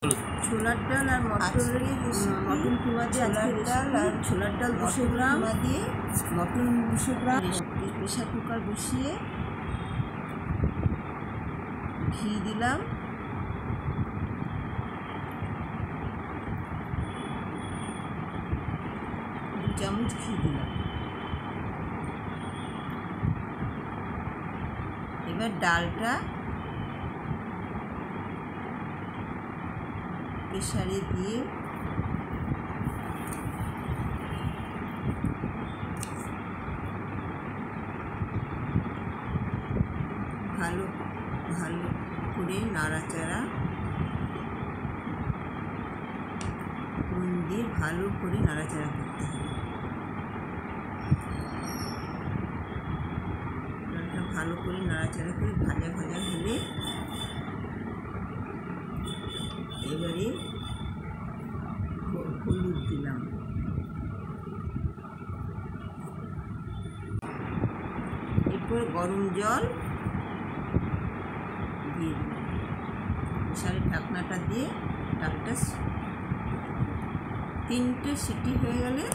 ছোলার ডাল আর মটন কিমা দিয়ে ছোলার ডাল আর ছোলার ডাল 200 গ্রাম দিয়ে মটন 200 গ্রাম প্রেশার কুকার বসিয়ে ঘি দিলাম, 2 চামচ ঘি দিলাম। এবার ডালটা প্রেসারে দিয়ে ভালো করে নাড়াচাড়া দিয়ে ভালো করে নাড়াচাড়া করতে হবে। ডালটা ভালো করে নাড়াচাড়া করে ভাজা হলে এবারে হলুদ দিলাম, এরপর গরম জল দিয়ে দিলাম। প্রেসারের ঢাকনাটা দিয়ে ডালটা 3টে সিটি হয়ে গেলে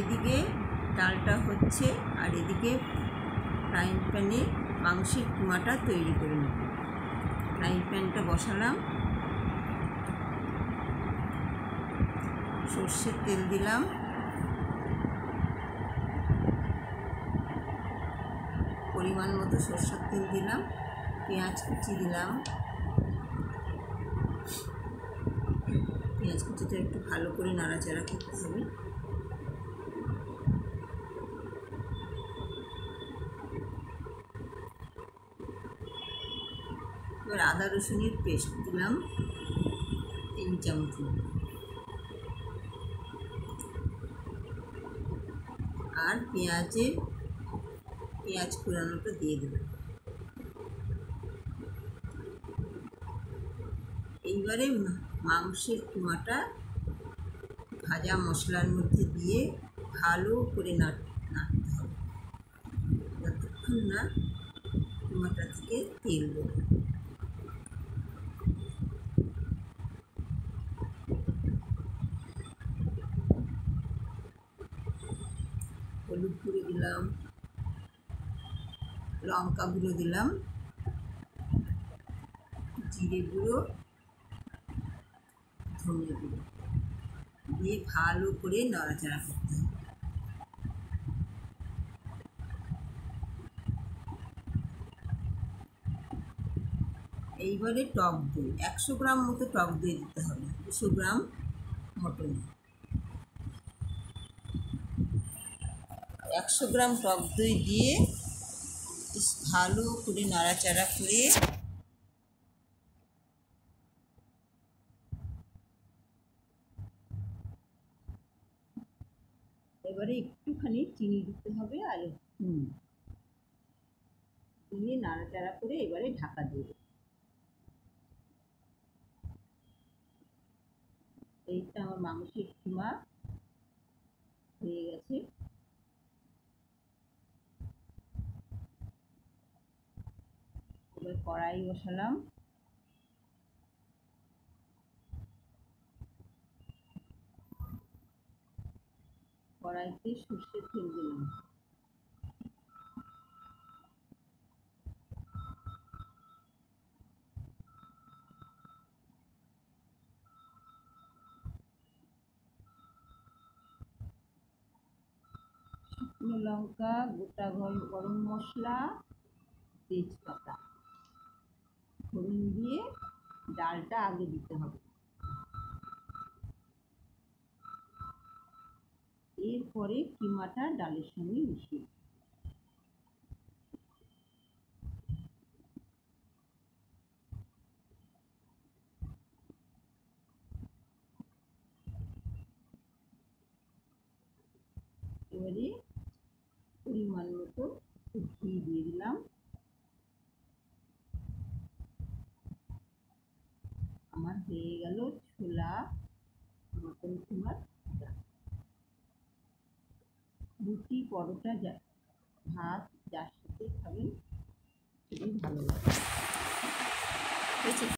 এদিকে ডালটা হচ্ছে আর এদিকে ফ্রাইং প্যানে মাংসের কিমাটা তৈরি করে নেব। ফ্রাইং প্যানটা বসালাম, সর্ষের তেল দিলাম, পরিমাণ মতো সর্ষের তেল দিলাম, পেঁয়াজ কুচি দিলাম। পেঁয়াজ কুচিটা একটু ভালো করে নাড়াচাড়া করতে হবে। এবার আদা রসুনের পেস্ট দিলাম 3 চামচ মতো, আর পেঁয়াজ কুড়ানোটা দিয়ে দিলাম। এইবারে মাংসের কিমাটা ভাজা মশলার মধ্যে দিয়ে ভালো করে নাড়তে হবে যতক্ষণ না কিমাটা থেকে তেল বেরোয়। হলুদ গুঁড়ো দিলাম, লঙ্কা গুঁড়ো দিলাম, জিরে গুঁড়ো, ধনে গুঁড়ো দিয়ে ভালো করে নাড়াচাড়া করতে হবে। এইবারে টক দই 100 গ্রাম মতো টক দই দিতে হবে 200 গ্রাম মটনে। 100 গ্রাম টক দই দিয়ে ভালো করে নাড়াচাড়া করে এবারে একটুখানি চিনি দিতে হবে আর দিয়ে নাড়াচাড়া করে এবারে ঢাকা দিয়ে দেব। এইটা আমার মাংসের কিমা হয়ে গেছে। এবার কড়াই বসালাম, কড়াইতে সর্ষের তেল দিলাম, শুকনো লঙ্কা, গোটা গরম মশলা, তেজপাতা, ফোড়ন দিয়ে ডালটা আগে দিতে হবে। এরপরে কিমাটা ডালের সঙ্গে মিশিয়ে এবারে পরিমাণ মতো ঘি দিয়ে দিলাম, আমার হয়ে গেল ছোলা মটন কিমার ভাজা। রুটি পরোটা ভাত যার সাথে খাবেন খুবই ভালো লাগে।